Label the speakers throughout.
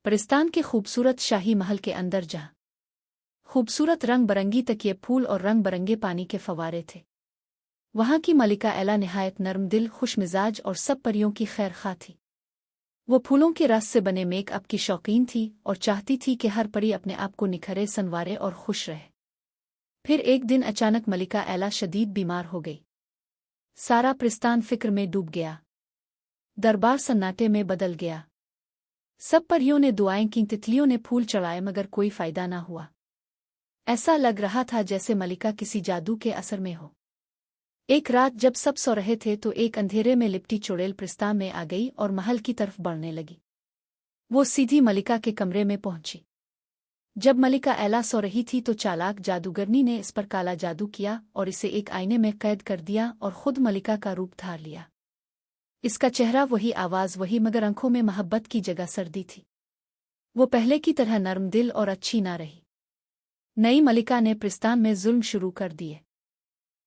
Speaker 1: परिस्तान के खूबसूरत शाही महल के अंदर जहाँ खूबसूरत रंग बरंगी तकिए फूल और रंग बरंगे पानी के फवारे थे, वहाँ की मलिका एला निहायत नर्म दिल, खुश मिजाज और सब परियों की खैरखा थी। वो फूलों के रस से बने मेकअप की शौकीन थी और चाहती थी कि हर परी अपने आप को निखरे, संवारे और खुश रहे। फिर एक दिन अचानक मलिका एला शदीद बीमार हो गई। सारा परिस्तान फिक्र में डूब गया। दरबार सन्नाटे में बदल गया। सब परियों ने दुआएं की, तितलियों ने फूल चढ़ाए, मगर कोई फायदा ना हुआ। ऐसा लग रहा था जैसे मलिका किसी जादू के असर में हो। एक रात जब सब सो रहे थे तो एक अंधेरे में लिपटी चुड़ैल परिस्तान में आ गई और महल की तरफ बढ़ने लगी। वो सीधी मलिका के कमरे में पहुंची। जब मलिका एला सो रही थी तो चालाक जादूगरनी ने इस पर काला जादू किया और इसे एक आईने में कैद कर दिया और खुद मलिका का रूप धार लिया। इसका चेहरा वही, आवाज वही, मगर आंखों में मोहब्बत की जगह सर्दी थी। वो पहले की तरह नरम दिल और अच्छी ना रही। नई मलिका ने परिस्तान में जुल्म शुरू कर दिए।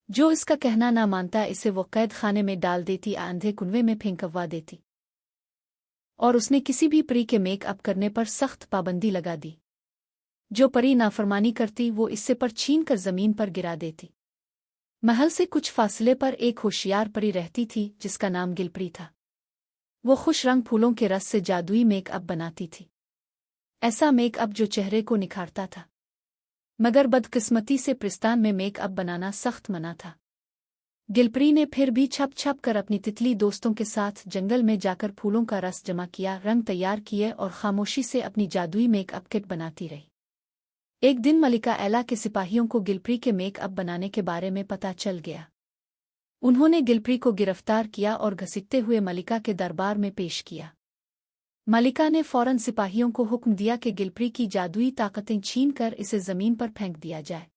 Speaker 1: जो इसका कहना ना मानता इसे वो कैद खाने में डाल देती, अंधे कुनवे में फेंकवा देती। और उसने किसी भी परी के मेकअप करने पर सख्त पाबंदी लगा दी। जो परी नाफरमानी करती वो इससे पर छीन कर जमीन पर गिरा देती। महल से कुछ फासले पर एक होशियार परी रहती थी जिसका नाम गिलपरी था। वो खुश रंग फूलों के रस से जादुई मेकअप बनाती थी, ऐसा मेकअप जो चेहरे को निखारता था। मगर बदकिस्मती से परिस्तान में मेकअप बनाना सख्त मना था। गिलपरी ने फिर भी छप छप कर अपनी तितली दोस्तों के साथ जंगल में जाकर फूलों का रस जमा किया, रंग तैयार किए और खामोशी से अपनी जादुई मेकअप किट बनाती रही। एक दिन मलिका एला के सिपाहियों को गिलपरी के मेकअप बनाने के बारे में पता चल गया। उन्होंने गिलपरी को गिरफ्तार किया और घसीटते हुए मलिका के दरबार में पेश किया। मलिका ने फौरन सिपाहियों को हुक्म दिया कि गिलपरी की जादुई ताकतें छीन कर इसे जमीन पर फेंक दिया जाए।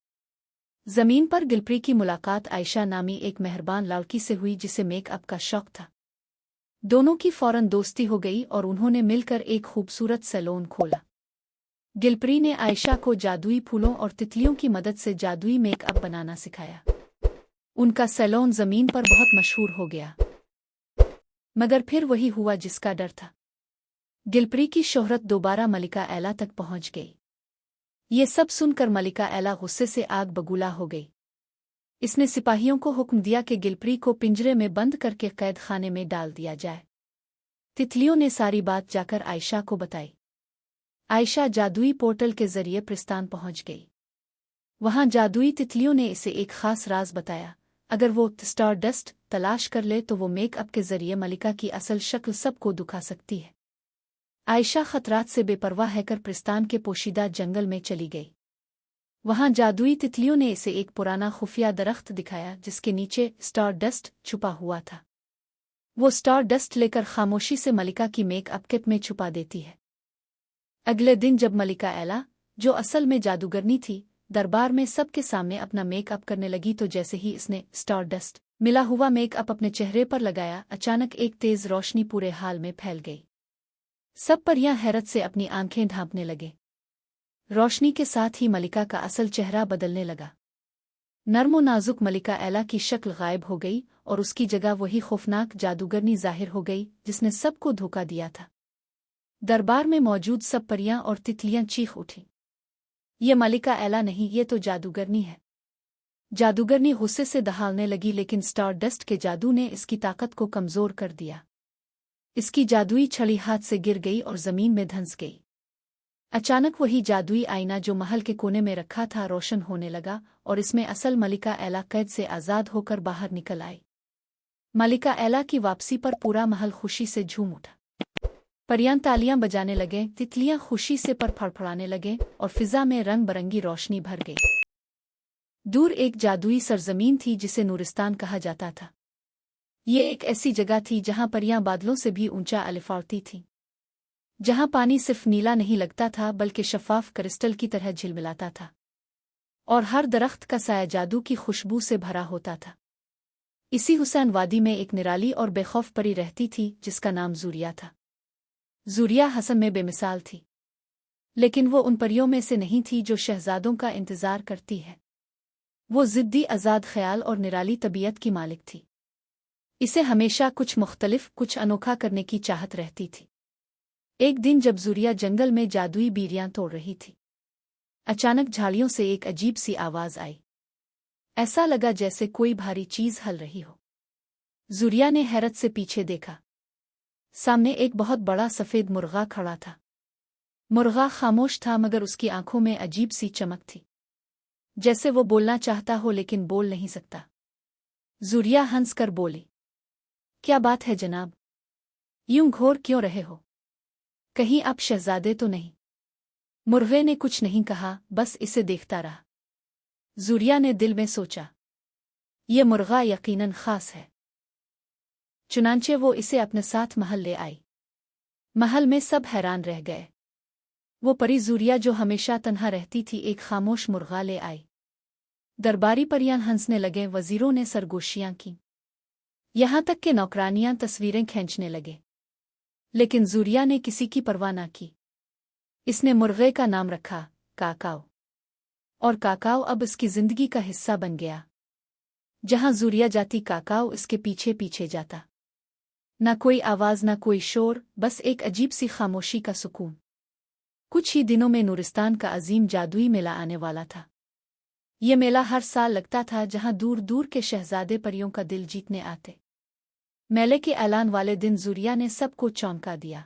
Speaker 1: जमीन पर गिलपरी की मुलाकात आयशा नामी एक मेहरबान लड़की से हुई जिसे मेकअप का शौक था। दोनों की फौरन दोस्ती हो गई और उन्होंने मिलकर एक खूबसूरत सैलून खोला। गिलपरी ने आयशा को जादुई फूलों और तितलियों की मदद से जादुई मेकअप बनाना सिखाया। उनका सैलून जमीन पर बहुत मशहूर हो गया। मगर फिर वही हुआ जिसका डर था। गिलपरी की शोहरत दोबारा मलिका एला तक पहुंच गई। ये सब सुनकर मलिका एला गुस्से से आग बगूला हो गई। इसने सिपाहियों को हुक्म दिया कि गिलपरी को पिंजरे में बंद करके कैद खाने में डाल दिया जाए। तितलियों ने सारी बात जाकर आयशा को बताई। आयशा जादुई पोर्टल के जरिए परिस्तान पहुंच गई। वहां जादुई तितलियों ने इसे एक खास राज बताया। अगर वो स्टार डस्ट तलाश कर ले तो वो मेकअप के जरिए मलिका की असल शक्ल सबको दिखा सकती है। आयशा खतरात से बेपरवाह हैकर परिस्तान के पोशीदा जंगल में चली गई। वहां जादुई तितलियों ने इसे एक पुराना खुफिया दरख्त दिखाया जिसके नीचे स्टार डस्ट छुपा हुआ था। वो स्टार डस्ट लेकर खामोशी से मलिका की मेकअप किट में छुपा देती है। अगले दिन जब मलिका एला, जो असल में जादूगरनी थी, दरबार में सबके सामने अपना मेकअप करने लगी तो जैसे ही इसने स्टार डस्ट मिला हुआ मेकअप अपने चेहरे पर लगाया, अचानक एक तेज रोशनी पूरे हाल में फैल गई। सब परियां हैरत से अपनी आंखें ढांपने लगे। रोशनी के साथ ही मलिका का असल चेहरा बदलने लगा। नर्मो नाजुक मलिका एला की शक्ल गायब हो गई और उसकी जगह वही खौफनाक जादूगरनी जाहिर हो गई जिसने सबको धोखा दिया था। दरबार में मौजूद सब परियां और तितलियां चीख उठीं। ये मलिका एला नहीं, ये तो जादूगरनी है। जादूगरनी गुस्से से दहाड़ने लगी, लेकिन स्टार डस्ट के जादू ने इसकी ताकत को कमजोर कर दिया। इसकी जादुई छड़ी हाथ से गिर गई और जमीन में धंस गई। अचानक वही जादुई आईना जो महल के कोने में रखा था रोशन होने लगा और इसमें असल मलिका एला कैद से आजाद होकर बाहर निकल आई। मलिका एला की वापसी पर पूरा महल खुशी से झूम उठा। परियां तालियां बजाने लगे, तितलियां खुशी से पर फड़फड़ाने लगे और फिजा में रंग बरंगी रोशनी भर गई। दूर एक जादुई सरजमीन थी जिसे नूरिस्तान कहा जाता था। ये एक ऐसी जगह थी जहां परियां बादलों से भी ऊंचा अलिफाड़ती थीं, जहां पानी सिर्फ नीला नहीं लगता था बल्कि शफाफ क्रिस्टल की तरह झिलमिलाता था और हर दरख्त का साया जादू की खुशबू से भरा होता था। इसी हुसैन वादी में एक निराली और बेखौफ परी रहती थी जिसका नाम जूरिया था। जूरिया हसन में बेमिसाल थी, लेकिन वो उन परियों में से नहीं थी जो शहजादों का इंतजार करती है। वो जिद्दी, आज़ाद ख्याल और निराली तबीयत की मालिक थी। इसे हमेशा कुछ मुख्तलिफ, कुछ अनोखा करने की चाहत रहती थी। एक दिन जब ज़ुरिया जंगल में जादुई बीरियां तोड़ रही थी, अचानक झाड़ियों से एक अजीब सी आवाज़ आई। ऐसा लगा जैसे कोई भारी चीज़ हल रही हो। ज़ुरिया ने हैरत से पीछे देखा। सामने एक बहुत बड़ा सफ़ेद मुर्गा खड़ा था। मुर्गा खामोश था मगर उसकी आंखों में अजीब सी चमक थी, जैसे वो बोलना चाहता हो लेकिन बोल नहीं सकता। ज़ुरिया हंसकर बोली, क्या बात है जनाब, यूं घोर क्यों रहे हो? कहीं आप शहजादे तो नहीं? मुर्गे ने कुछ नहीं कहा, बस इसे देखता रहा। ज़ुरिया ने दिल में सोचा, ये मुर्गा यकीनन खास है। चुनांचे वो इसे अपने साथ महल ले आई। महल में सब हैरान रह गए। वो परी ज़ुरिया जो हमेशा तन्हा रहती थी एक खामोश मुर्गा ले आई। दरबारी परियां हंसने लगे, वज़ीरों ने सरगोशियां की, यहाँ तक कि नौकरानियां तस्वीरें खींचने लगे। लेकिन ज़ुरिया ने किसी की परवाह न की। इसने मुर्गे का नाम रखा काकाओ, और काकाओ अब इसकी जिंदगी का हिस्सा बन गया। जहां ज़ुरिया जाती काकाओ इसके पीछे पीछे जाता। न कोई आवाज़ न कोई शोर, बस एक अजीब सी खामोशी का सुकून। कुछ ही दिनों में नूरिस्तान का अजीम जादुई मेला आने वाला था। ये मेला हर साल लगता था, जहां दूर दूर के शहजादे परियों का दिल जीतने आते। मेले के ऐलान वाले दिन ज़ुरिया ने सबको चौंका दिया।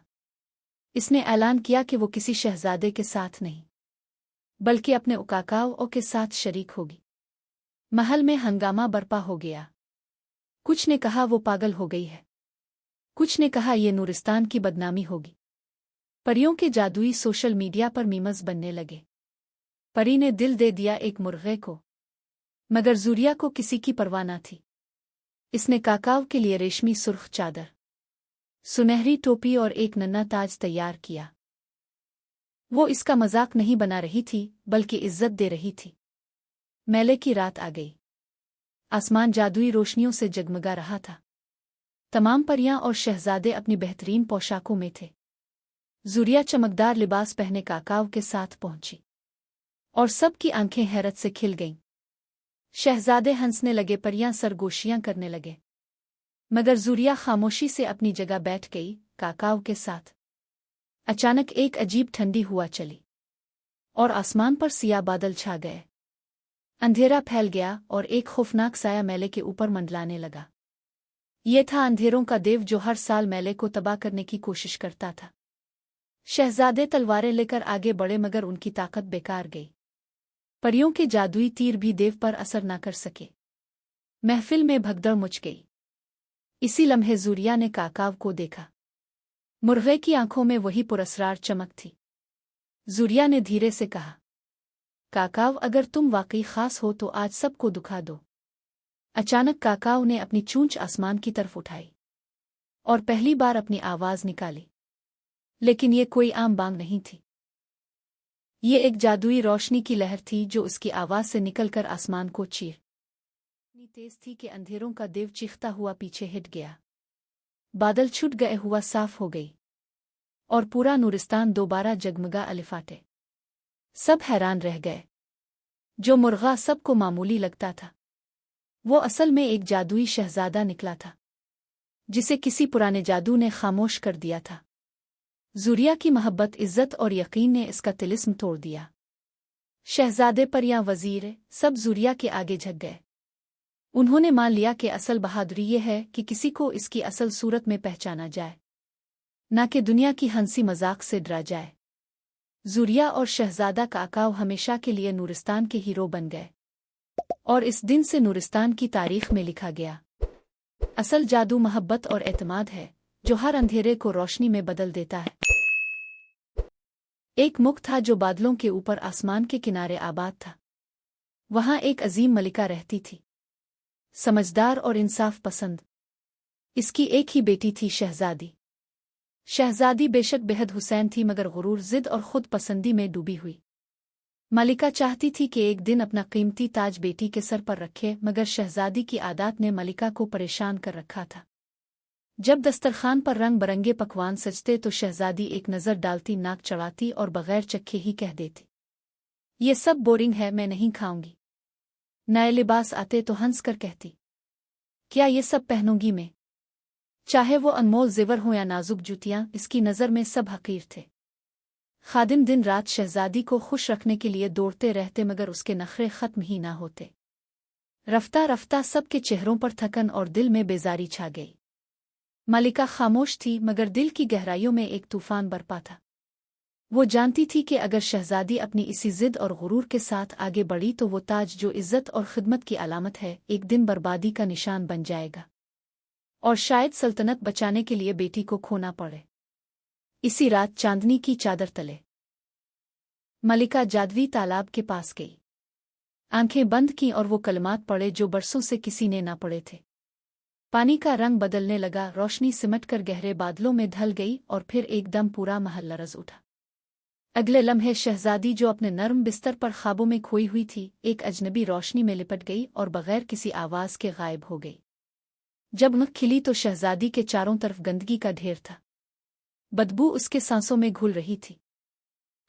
Speaker 1: इसने ऐलान किया कि वो किसी शहजादे के साथ नहीं, बल्कि अपने काकाओं के साथ शरीक होगी। महल में हंगामा बरपा हो गया। कुछ ने कहा वो पागल हो गई है, कुछ ने कहा ये नूरिस्तान की बदनामी होगी। परियों के जादुई सोशल मीडिया पर मीम्स बनने लगे। परी ने दिल दे दिया एक मुर्गे को, मगर ज़ुरिया को किसी की परवाह न थी। इसने काकाओ के लिए रेशमी सुर्ख चादर, सुनहरी टोपी और एक नन्हा ताज तैयार किया। वो इसका मजाक नहीं बना रही थी, बल्कि इज्जत दे रही थी। मेले की रात आ गई। आसमान जादुई रोशनियों से जगमगा रहा था। तमाम परियां और शहजादे अपनी बेहतरीन पोशाकों में थे। ज़ुरिया चमकदार लिबास पहने काकाओ के साथ पहुंची, और सबकी आंखें हैरत से खिल गईं। शहजादे हंसने लगे, परियां सरगोशियां करने लगे, मगर ज़ुरिया खामोशी से अपनी जगह बैठ गई काकाओ के साथ। अचानक एक अजीब ठंडी हुआ चली, और आसमान पर सियाह बादल छा गए। अंधेरा फैल गया और एक खौफनाक साया मेले के ऊपर मंडलाने लगा। ये था अंधेरों का देव जो हर साल मेले को तबाह करने की कोशिश करता था। शहजादे तलवारें लेकर आगे बढ़े, मगर उनकी ताकत बेकार गई। परियों के जादुई तीर भी देव पर असर न कर सके। महफिल में भगदड़ मच गई। इसी लम्हे ज़ुरिया ने काकाव को देखा। मुर्गे की आंखों में वही पुरस्रार चमक थी। ज़ुरिया ने धीरे से कहा, काकाव, अगर तुम वाकई खास हो तो आज सबको दुखा दो। अचानक काकाव ने अपनी चूंच आसमान की तरफ उठाई और पहली बार अपनी आवाज़ निकाली। लेकिन ये कोई आम बांग नहीं थी। ये एक जादुई रोशनी की लहर थी जो उसकी आवाज़ से निकलकर आसमान को चीर इतनी तेज थी कि अंधेरों का देव चीखता हुआ पीछे हट गया। बादल छुट गए, हुआ साफ हो गई, और पूरा नूरिस्तान दोबारा जगमगा अलिफाटे। सब हैरान रह गए। जो मुर्गा सबको मामूली लगता था, वो असल में एक जादुई शहजादा निकला था, जिसे किसी पुराने जादू ने खामोश कर दिया था। ज़ुरिया की मोहब्बत, इज्जत और यकीन ने इसका तिलिस्म तोड़ दिया। शहजादे परियां, वज़ीर सब ज़ुरिया के आगे झुक गए। उन्होंने मान लिया कि असल बहादुरी ये है कि किसी को इसकी असल सूरत में पहचाना जाए, न कि दुनिया की हंसी मजाक से डरा जाए। ज़ुरिया और शहजादा काकाव हमेशा के लिए नूरिस्तान के हीरो बन गए, और इस दिन से नूरिस्तान की तारीख में लिखा गया, असल जादू मोहब्बत और एतमाद है जो हर अंधेरे को रोशनी में बदल देता है। एक मुल्क था जो बादलों के ऊपर आसमान के किनारे आबाद था। वहां एक अजीम मलिका रहती थी, समझदार और इंसाफ पसंद। इसकी एक ही बेटी थी, शहजादी। शहजादी बेशक बेहद हुसैन थी, मगर गुरूर, जिद और खुद पसंदी में डूबी हुई। मलिका चाहती थी कि एक दिन अपना कीमती ताज बेटी के सर पर रखे, मगर शहजादी की आदत ने मलिका को परेशान कर रखा था। जब दस्तरखान पर रंग बरंगे पकवान सजते तो शहजादी एक नज़र डालती, नाक चढ़ाती और बगैर चखे ही कह देती, ये सब बोरिंग है, मैं नहीं खाऊंगी। नए लिबास आते तो हंस कर कहती, क्या ये सब पहनूंगी मैं? चाहे वो अनमोल जेवर हो या नाजुक जूतियां, इसकी नज़र में सब हकीर थे। खादिम दिन रात शहजादी को खुश रखने के लिए दौड़ते रहते, मगर उसके नखरे खत्म ही ना होते। रफ्ता रफ्ता सबके चेहरों पर थकन और दिल में बेजारी छा गई। मलिका खामोश थी, मगर दिल की गहराइयों में एक तूफान बरपा था। वो जानती थी कि अगर शहजादी अपनी इसी जिद और गुरूर के साथ आगे बढ़ी तो वो ताज जो इज्जत और खिदमत की अलामत है, एक दिन बर्बादी का निशान बन जाएगा और शायद सल्तनत बचाने के लिए बेटी को खोना पड़े। इसी रात चांदनी की चादर तले मलिका जादवी तालाब के पास गई। आंखें बंद की और वो कलमात पढ़े जो बरसों से किसी ने ना पढ़े थे। पानी का रंग बदलने लगा, रोशनी सिमटकर गहरे बादलों में ढल गई और फिर एकदम पूरा महल लरज़ उठा। अगले लम्हे शहजादी जो अपने नर्म बिस्तर पर ख्वाबों में खोई हुई थी, एक अजनबी रोशनी में लिपट गई और बगैर किसी आवाज़ के गायब हो गई। जब आँख खिली तो शहजादी के चारों तरफ गंदगी का ढेर था। बदबू उसके सांसों में घुल रही थी।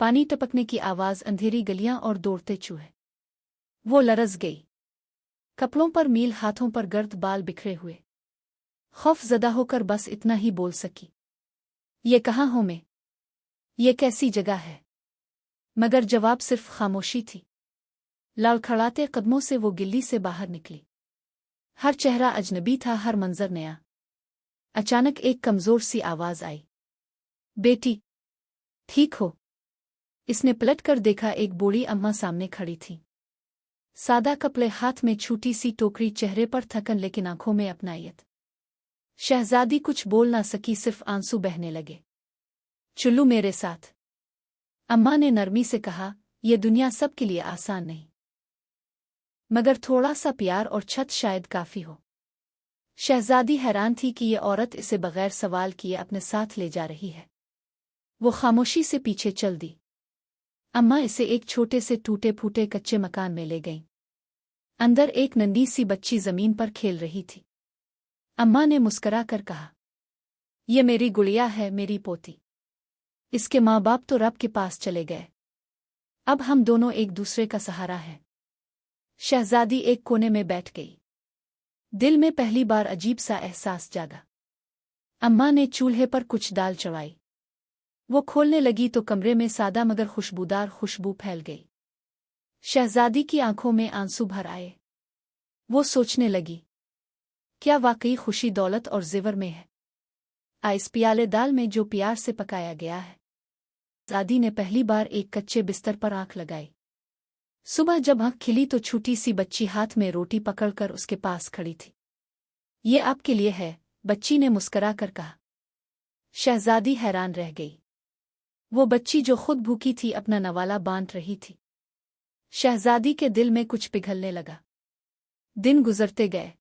Speaker 1: पानी टपकने की आवाज़, अंधेरी गलियां और दौड़ते चूहे। वो लरज़ गई। कपड़ों पर मील, हाथों पर गर्द बाल बिखरे हुए। खौफजदा होकर बस इतना ही बोल सकी, ये कहाँ हूं मैं? ये कैसी जगह है? मगर जवाब सिर्फ खामोशी थी। लड़खड़ाते कदमों से वो गिल्ली से बाहर निकली। हर चेहरा अजनबी था, हर मंजर नया। अचानक एक कमजोर सी आवाज आई, बेटी, ठीक हो? इसने पलटकर देखा, एक बूढ़ी अम्मा सामने खड़ी थी। सादा कपड़े, हाथ में छोटी सी टोकरी, चेहरे पर थकन लेकिन आंखों में अपनायत। शहजादी कुछ बोल ना सकी, सिर्फ आंसू बहने लगे। चलो मेरे साथ, अम्मा ने नरमी से कहा। यह दुनिया सबके लिए आसान नहीं, मगर थोड़ा सा प्यार और छत शायद काफी हो। शहजादी हैरान थी कि ये औरत इसे बगैर सवाल किए अपने साथ ले जा रही है। वो खामोशी से पीछे चल दी। अम्मा इसे एक छोटे से टूटे फूटे कच्चे मकान में ले गईं। अंदर एक नन्ही सी बच्ची जमीन पर खेल रही थी। अम्मा ने मुस्करा कर कहा, ये मेरी गुड़िया है, मेरी पोती। इसके माँ बाप तो रब के पास चले गए, अब हम दोनों एक दूसरे का सहारा हैं। शहजादी एक कोने में बैठ गई। दिल में पहली बार अजीब सा एहसास जागा। अम्मा ने चूल्हे पर कुछ दाल चढ़ाई। वो खोलने लगी तो कमरे में सादा मगर खुशबूदार खुशबू फैल गई। शहजादी की आंखों में आंसू भर आए। वो सोचने लगी, क्या वाकई खुशी दौलत और जेवर में है? इस प्याले दाल में जो प्यार से पकाया गया है। शहजादी ने पहली बार एक कच्चे बिस्तर पर आंख लगाई। सुबह जब आंख खिली तो छोटी सी बच्ची हाथ में रोटी पकड़कर उसके पास खड़ी थी। ये आपके लिए है, बच्ची ने मुस्करा कर कहा। शहजादी हैरान रह गई। वो बच्ची जो खुद भूखी थी अपना नवाला बांट रही थी। शहजादी के दिल में कुछ पिघलने लगा। दिन गुजरते गए।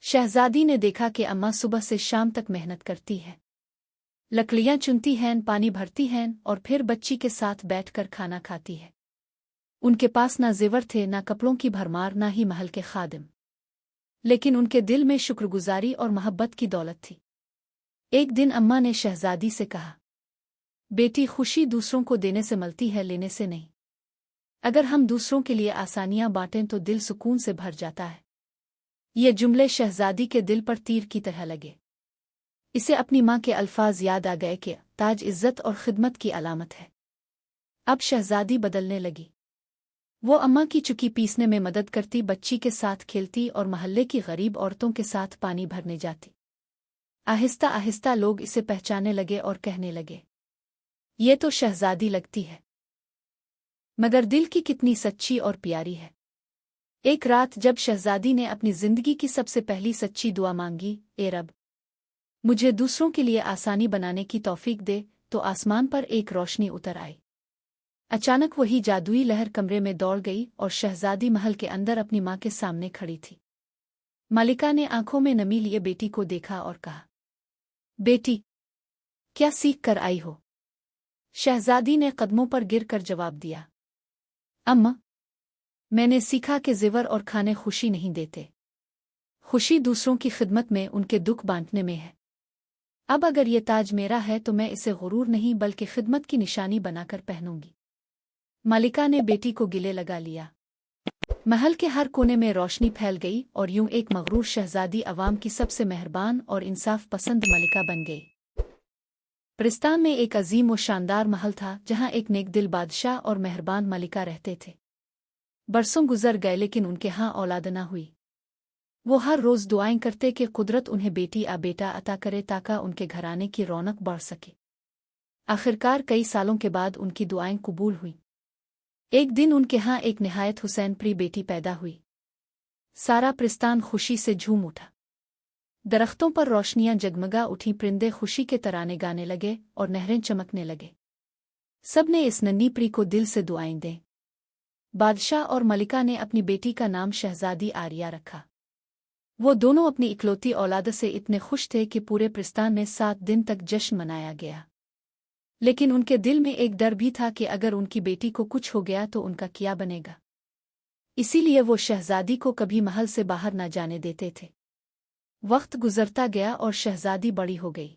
Speaker 1: शहजादी ने देखा कि अम्मा सुबह से शाम तक मेहनत करती है, लकड़ियां चुनती हैं, पानी भरती हैं और फिर बच्ची के साथ बैठकर खाना खाती है। उनके पास ना जेवर थे, ना कपड़ों की भरमार, ना ही महल के खादिम, लेकिन उनके दिल में शुक्रगुजारी और मोहब्बत की दौलत थी। एक दिन अम्मा ने शहजादी से कहा, बेटी, खुशी दूसरों को देने से मिलती है, लेने से नहीं। अगर हम दूसरों के लिए आसानियां बांटें तो दिल सुकून से भर जाता है। ये जुमले शहजादी के दिल पर तीर की तरह लगे। इसे अपनी माँ के अल्फाज याद आ गए कि ताज इज्जत और खिदमत की अलामत है। अब शहजादी बदलने लगी। वो अम्मा की चुकी पीसने में मदद करती, बच्ची के साथ खेलती और महल्ले की गरीब औरतों के साथ पानी भरने जाती। आहिस्ता आहिस्ता लोग इसे पहचानने लगे और कहने लगे, ये तो शहजादी लगती है, मगर दिल की कितनी सच्ची और प्यारी है। एक रात जब शहजादी ने अपनी जिंदगी की सबसे पहली सच्ची दुआ मांगी, ए रब, मुझे दूसरों के लिए आसानी बनाने की तौफीक दे, तो आसमान पर एक रोशनी उतर आई। अचानक वही जादुई लहर कमरे में दौड़ गई और शहजादी महल के अंदर अपनी माँ के सामने खड़ी थी। मलिका ने आंखों में नमी लिए बेटी को देखा और कहा, बेटी, क्या सीख कर आई हो? शहजादी ने कदमों पर गिरकर जवाब दिया, अम्मा, मैंने सीखा कि जेवर और खाने खुशी नहीं देते। खुशी दूसरों की खिदमत में, उनके दुख बांटने में है। अब अगर ये ताज मेरा है तो मैं इसे गुरूर नहीं बल्कि खिदमत की निशानी बनाकर पहनूंगी। मलिका ने बेटी को गले लगा लिया। महल के हर कोने में रोशनी फैल गई और यूं एक मगरूर शहजादी अवाम की सबसे मेहरबान और इंसाफ पसंद मलिका बन गई। प्रिस्तान में एक अजीम व शानदार महल था जहां एक नेकदिल बादशाह और मेहरबान मलिका रहते थे। बरसों गुजर गए लेकिन उनके यहाँ औलाद न हुई। वो हर रोज़ दुआएं करते कि कुदरत उन्हें बेटी आ बेटा अता करे ताकि उनके घराने की रौनक बढ़ सके। आखिरकार कई सालों के बाद उनकी दुआएं कबूल हुई। एक दिन उनके यहाँ एक निहायत हुसैन प्री बेटी पैदा हुई। सारा प्रिस्तान खुशी से झूम उठा। दरख्तों पर रोशनियां जगमगा उठी, परिंदे खुशी के तराने गाने लगे और नहरें चमकने लगे। सब ने इस नन्ही प्री को दिल से दुआएं दें। बादशाह और मलिका ने अपनी बेटी का नाम शहजादी आरिया रखा। वो दोनों अपनी इकलौती औलाद से इतने खुश थे कि पूरे प्रिस्तान में 7 दिन तक जश्न मनाया गया। लेकिन उनके दिल में एक डर भी था कि अगर उनकी बेटी को कुछ हो गया तो उनका क्या बनेगा। इसीलिए वो शहजादी को कभी महल से बाहर न जाने देते थे। वक्त गुजरता गया और शहजादी बड़ी हो गई।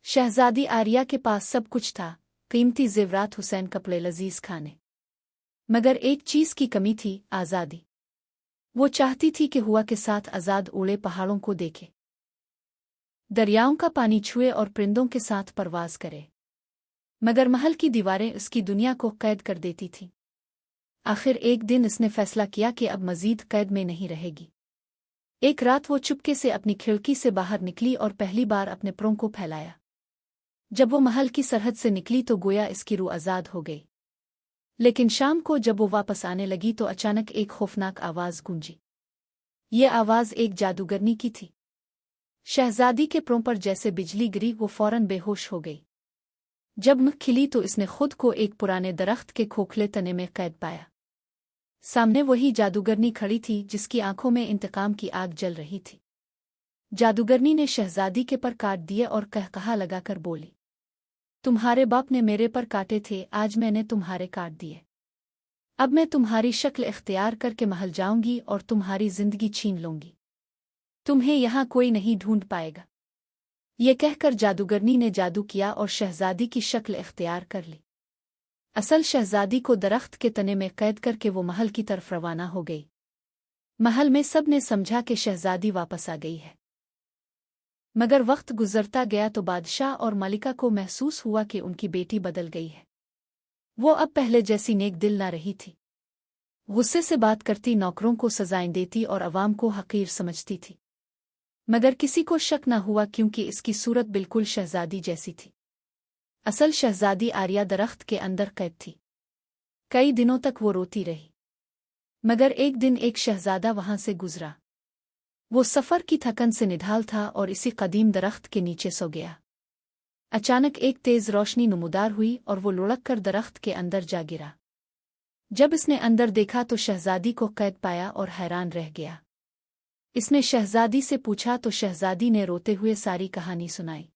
Speaker 1: शहजादी आरिया के पास सब कुछ था, कीमती जेवरात, हुसैन कपड़े, लजीज खाने। मगर एक चीज की कमी थी, आज़ादी। वो चाहती थी कि हुआ के साथ आज़ाद उड़े, पहाड़ों को देखे, दरियाओं का पानी छुए और परिंदों के साथ परवाज करे। मगर महल की दीवारें उसकी दुनिया को कैद कर देती थीं। आखिर एक दिन इसने फैसला किया कि अब मजीद कैद में नहीं रहेगी। एक रात वो चुपके से अपनी खिड़की से बाहर निकली और पहली बार अपने परों को फैलाया। जब वो महल की सरहद से निकली तो गोया इसकी रूह आज़ाद हो गई। लेकिन शाम को जब वो वापस आने लगी तो अचानक एक खौफनाक आवाज़ गूंजी। ये आवाज़ एक जादूगरनी की थी। शहजादी के परों पर जैसे बिजली गिरी, वो फौरन बेहोश हो गई। जब मुख खिली तो इसने खुद को एक पुराने दरख्त के खोखले तने में कैद पाया। सामने वही जादूगरनी खड़ी थी जिसकी आंखों में इंतकाम की आग जल रही थी। जादूगरनी ने शहजादी के पर काट दिए और कहकहा लगाकर बोली, तुम्हारे बाप ने मेरे पर काटे थे, आज मैंने तुम्हारे काट दिए। अब मैं तुम्हारी शक्ल इख्तियार करके महल जाऊंगी और तुम्हारी जिंदगी छीन लूंगी। तुम्हें यहाँ कोई नहीं ढूंढ पाएगा। ये कहकर जादूगरनी ने जादू किया और शहजादी की शक्ल इख्तियार कर ली। असल शहजादी को दरख्त के तने में कैद करके वो महल की तरफ रवाना हो गई। महल में सब ने समझा कि शहजादी वापस आ गई है। मगर वक्त गुजरता गया तो बादशाह और मलिका को महसूस हुआ कि उनकी बेटी बदल गई है। वो अब पहले जैसी नेक दिल न रही थी। गुस्से से बात करती, नौकरों को सजाएं देती और अवाम को हकीर समझती थी। मगर किसी को शक न हुआ क्योंकि इसकी सूरत बिल्कुल शहजादी जैसी थी। असल शहजादी आरिया दरख्त के अंदर कैद थी। कई दिनों तक वो रोती रही। मगर एक दिन एक शहजादा वहां से गुजरा। वो सफर की थकन से निढाल था और इसी कदीम दरख्त के नीचे सो गया। अचानक एक तेज रोशनी नमूदार हुई और वो लुढ़क कर दरख्त के अंदर जा गिरा। जब इसने अंदर देखा तो शहजादी को कैद पाया और हैरान रह गया। इसने शहजादी से पूछा तो शहजादी ने रोते हुए सारी कहानी सुनाई।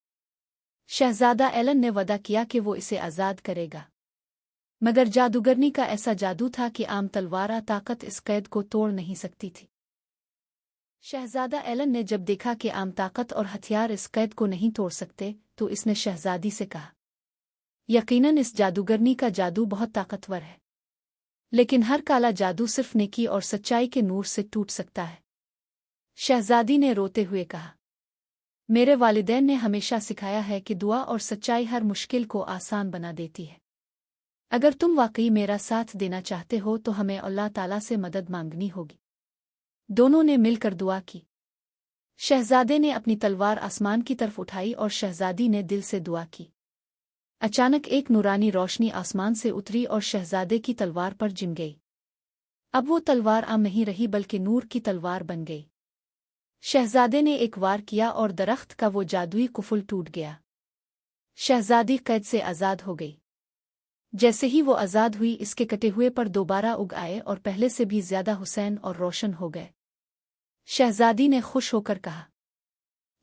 Speaker 1: शहजादा एलन ने वदा किया कि वो इसे आज़ाद करेगा। मगर जादूगरनी का ऐसा जादू था कि आम तलवार ताकत इस कैद को तोड़ नहीं सकती थी। शहजादा एलन ने जब देखा कि आम ताकत और हथियार इस कैद को नहीं तोड़ सकते तो इसने शहजादी से कहा, यकीनन इस जादूगरनी का जादू बहुत ताकतवर है, लेकिन हर काला जादू सिर्फ नेकी और सच्चाई के नूर से टूट सकता है। शहजादी ने रोते हुए कहा, मेरे वालिदैन ने हमेशा सिखाया है कि दुआ और सच्चाई हर मुश्किल को आसान बना देती है। अगर तुम वाकई मेरा साथ देना चाहते हो तो हमें अल्लाह ताला से मदद मांगनी होगी। दोनों ने मिलकर दुआ की। शहजादे ने अपनी तलवार आसमान की तरफ उठाई और शहजादी ने दिल से दुआ की। अचानक एक नूरानी रोशनी आसमान से उतरी और शहजादे की तलवार पर जिम गई। अब वो तलवार आम नहीं रही बल्कि नूर की तलवार बन गई। शहजादे ने एक वार किया और दरख्त का वो जादुई कुफुल टूट गया। शहजादी कैद से आज़ाद हो गई। जैसे ही वो आज़ाद हुई, इसके कटे हुए पर दोबारा उग आए और पहले से भी ज्यादा हुसैन और रोशन हो गए। शहजादी ने खुश होकर कहा,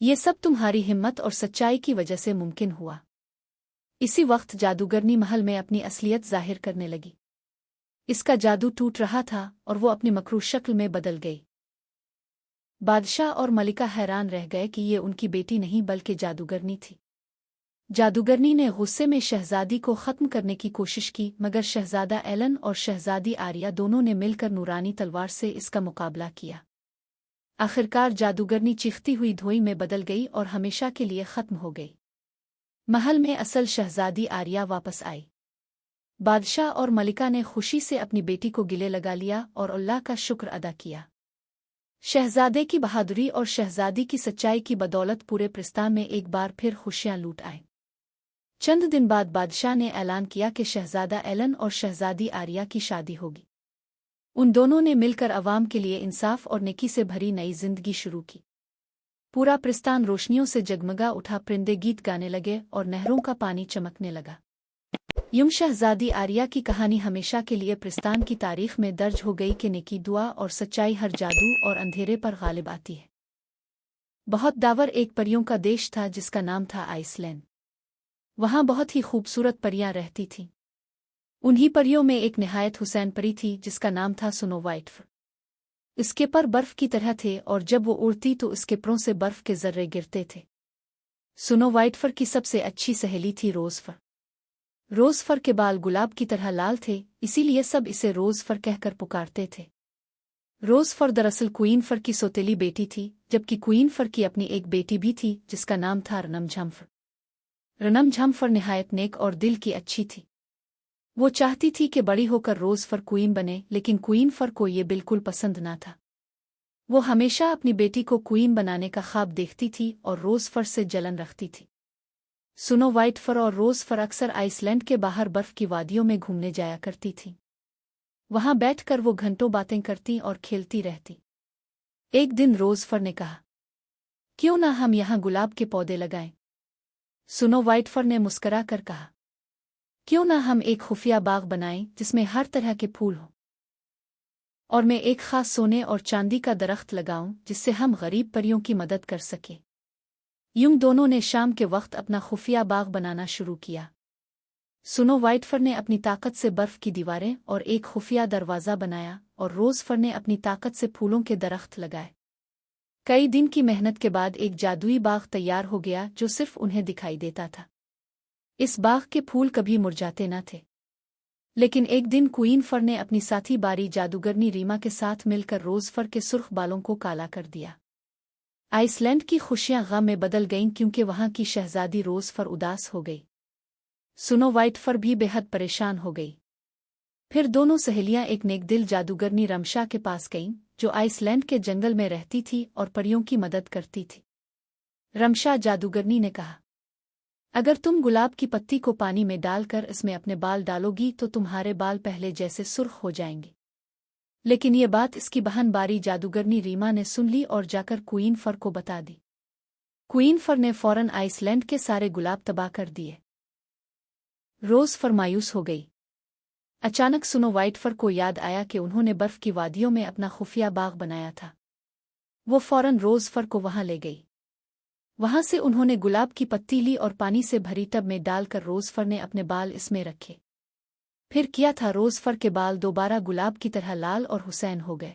Speaker 1: ये सब तुम्हारी हिम्मत और सच्चाई की वजह से मुमकिन हुआ। इसी वक्त जादूगरनी महल में अपनी असलियत जाहिर करने लगी। इसका जादू टूट रहा था और वो अपनी मकरूह शक्ल में बदल गई। बादशाह और मलिका हैरान रह गए कि ये उनकी बेटी नहीं बल्कि जादूगरनी थी। जादूगरनी ने गुस्से में शहजादी को ख़त्म करने की कोशिश की, मगर शहजादा एलन और शहजादी आर्या दोनों ने मिलकर नूरानी तलवार से इसका मुकाबला किया। आखिरकार जादूगरनी चीखती हुई धोई में बदल गई और हमेशा के लिए ख़त्म हो गई। महल में असल शहजादी आर्या वापस आई। बादशाह और मलिका ने खुशी से अपनी बेटी को गिले लगा लिया और अल्लाह का शुक्र अदा किया। शहजादे की बहादुरी और शहजादी की सच्चाई की बदौलत पूरे प्रस्तान में एक बार फिर खुशियां लूट आईं। चंद दिन बाद बादशाह ने ऐलान किया कि शहजादा एलन और शहजादी आर्या की शादी होगी। उन दोनों ने मिलकर अवाम के लिए इंसाफ और नेकी से भरी नई जिंदगी शुरू की। पूरा प्रस्तान रोशनियों से जगमगा उठा, परिंदे गीत गाने लगे और नहरों का पानी चमकने लगा। यूं शहजादी आर्या की कहानी हमेशा के लिए प्रस्तान की तारीख में दर्ज हो गई कि नेकी, दुआ और सच्चाई हर जादू और अंधेरे पर गालिब आती है। बहुत दावर एक परियों का देश था जिसका नाम था आइसलैंड। वहाँ बहुत ही खूबसूरत परियां रहती थीं। उन्हीं परियों में एक निहायत हुसैन परी थी जिसका नाम था स्नो वाइट। इसके पर बर्फ की तरह थे और जब वो उड़ती तो इसके परों से बर्फ के जर्रे गिरते थे। स्नो वाइट फर की सबसे अच्छी सहेली थी रोज फर। रोज फर के बाल गुलाब की तरह लाल थे, इसीलिए सब इसे रोज फर कहकर पुकारते थे। रोज फर दरअसल क्वीन फर की सौतेली बेटी थी, जबकि क्वीन फर की अपनी एक बेटी भी थी जिसका नाम था रनम झम्फर। रनम झम्फर निहायत नेक और दिल की अच्छी थी। वो चाहती थी कि बड़ी होकर रोज फर क्वीन बने, लेकिन क्वीन फर को ये बिल्कुल पसंद ना था। वो हमेशा अपनी बेटी को क्वीन बनाने का ख्वाब देखती थी और रोज फर से जलन रखती थी। स्नो वाइट फर और रोज फर अक्सर आइसलैंड के बाहर बर्फ की वादियों में घूमने जाया करती थीं। वहां बैठकर वो घंटों बातें करती और खेलती रहती। एक दिन रोज फर ने कहा, क्यों ना हम यहाँ गुलाब के पौधे लगाएं? स्नो वाइट फर ने मुस्करा कर कहा, क्यों ना हम एक खुफिया बाग बनाएं जिसमें हर तरह के फूल हों, और मैं एक खास सोने और चांदी का दरख्त लगाऊं जिससे हम गरीब परियों की मदद कर सकें। यूं दोनों ने शाम के वक्त अपना खुफिया बाग बनाना शुरू किया। स्नो वाइट फर ने अपनी ताकत से बर्फ की दीवारें और एक खुफिया दरवाज़ा बनाया और रोज फर ने अपनी ताकत से फूलों के दरख्त लगाए। कई दिन की मेहनत के बाद एक जादुई बाग तैयार हो गया जो सिर्फ उन्हें दिखाई देता था। इस बाग के फूल कभी मुरझाते न थे। लेकिन एक दिन क्वीन फर ने अपनी साथी बारी जादूगरनी रीमा के साथ मिलकर रोज फर के सुर्ख बालों को काला कर दिया। आइसलैंड की खुशियां गम में बदल गईं क्योंकि वहां की शहजादी रोज फर उदास हो गई। स्नो वाइट फर भी बेहद परेशान हो गई। फिर दोनों सहेलियां एक नेकदिल जादूगरनी रमशा के पास गईं, जो आइसलैंड के जंगल में रहती थी और परियों की मदद करती थी। रमशा जादूगरनी ने कहा, अगर तुम गुलाब की पत्ती को पानी में डालकर इसमें अपने बाल डालोगी तो तुम्हारे बाल पहले जैसे सुर्ख हो जाएंगे। लेकिन ये बात इसकी बहन बारी जादूगरनी रीमा ने सुन ली और जाकर क्वीन फर को बता दी। क्वीन फर ने फौरन आइसलैंड के सारे गुलाब तबाह कर दिए। रोज फर मायूस हो गई। अचानक स्नो वाइट फर को याद आया कि उन्होंने बर्फ की वादियों में अपना खुफिया बाग बनाया था। वो फौरन रोज फर को वहां ले गई। वहां से उन्होंने गुलाब की पत्ती ली और पानी से भरी टब में डालकर रोज फर ने अपने बाल इसमें रखे। फिर किया था रोज फर के बाल दोबारा गुलाब की तरह लाल और हुसैन हो गए।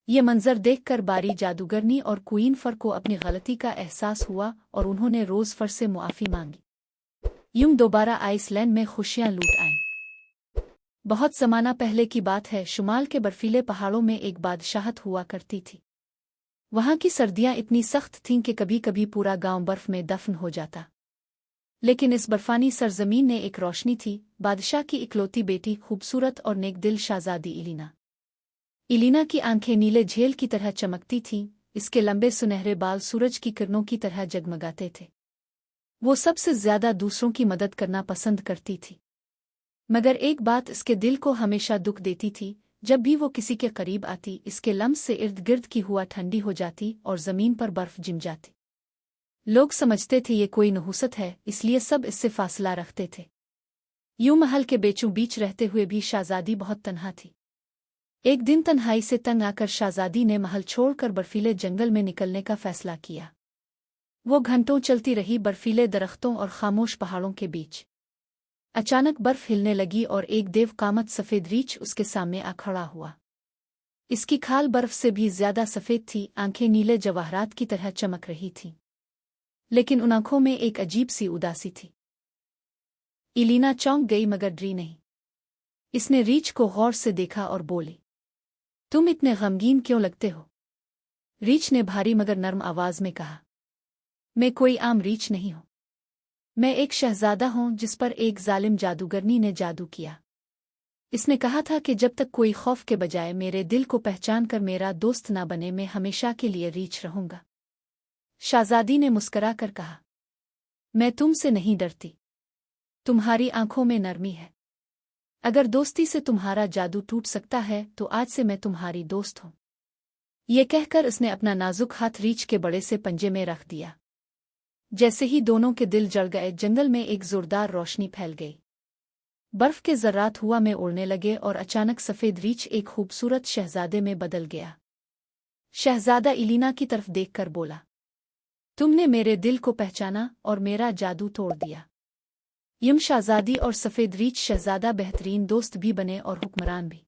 Speaker 1: ये मंजर देखकर बारी जादूगरनी और क्वीन फर को अपनी गलती का एहसास हुआ और उन्होंने रोज फर से मुआफी मांगी। यूं दोबारा आइसलैंड में खुशियां लूट आईं। बहुत ज़माना पहले की बात है, शुमाल के बर्फीले पहाड़ों में एक बादशाहत हुआ करती थी। वहां की सर्दियां इतनी सख्त थीं कि कभी कभी पूरा गांव बर्फ में दफन हो जाता। लेकिन इस बर्फानी सरजमीन ने एक रोशनी थी, बादशाह की इकलौती बेटी, खूबसूरत और नेकदिल शहजादी इलीना। इलीना की आंखें नीले झेल की तरह चमकती थीं, इसके लंबे सुनहरे बाल सूरज की किरणों की तरह जगमगाते थे। वो सबसे ज्यादा दूसरों की मदद करना पसंद करती थी, मगर एक बात इसके दिल को हमेशा दुख देती थी। जब भी वो किसी के करीब आती, इसके लम्स से इर्द गिर्द की हुआ ठंडी हो जाती और जमीन पर बर्फ जिम जाती। लोग समझते थे ये कोई नहुसत है, इसलिए सब इससे फासला रखते थे। यूं महल के बीचों बीच रहते हुए भी शहजादी बहुत तन्हा थी। एक दिन तन्हाई से तंग आकर शहजादी ने महल छोड़कर बर्फीले जंगल में निकलने का फैसला किया। वो घंटों चलती रही बर्फीले दरख्तों और खामोश पहाड़ों के बीच। अचानक बर्फ हिलने लगी और एक देव कामत सफेद रीछ उसके सामने आ खड़ा हुआ। इसकी खाल बर्फ से भी ज्यादा सफेद थी, आंखें नीले जवाहरात की तरह चमक रही थीं। लेकिन उन आंखों में एक अजीब सी उदासी थी। इलीना चौंक गई मगर डरी नहीं। इसने रीछ को गौर से देखा और बोली, तुम इतने गमगीन क्यों लगते हो? रीछ ने भारी मगर नर्म आवाज में कहा, मैं कोई आम रीछ नहीं हूं। मैं एक शहजादा हूं जिस पर एक जालिम जादूगरनी ने जादू किया। इसने कहा था कि जब तक कोई खौफ के बजाय मेरे दिल को पहचान कर मेरा दोस्त ना बने, मैं हमेशा के लिए रीछ रहूंगा। शहजादी ने मुस्करा कर कहा, मैं तुमसे नहीं डरती। तुम्हारी आंखों में नरमी है। अगर दोस्ती से तुम्हारा जादू टूट सकता है तो आज से मैं तुम्हारी दोस्त हूं। ये कहकर उसने अपना नाजुक हाथ रीछ के बड़े से पंजे में रख दिया। जैसे ही दोनों के दिल जल गए, जंगल में एक जोरदार रोशनी फैल गई। बर्फ के ज़र्रात हवा में उड़ने लगे और अचानक सफ़ेद रीछ एक खूबसूरत शहजादे में बदल गया। शहजादा इलीना की तरफ देखकर बोला, तुमने मेरे दिल को पहचाना और मेरा जादू तोड़ दिया। यम शहजादी और सफ़ेद रीछ शहजादा बेहतरीन दोस्त भी बने और हुक्मरान भी।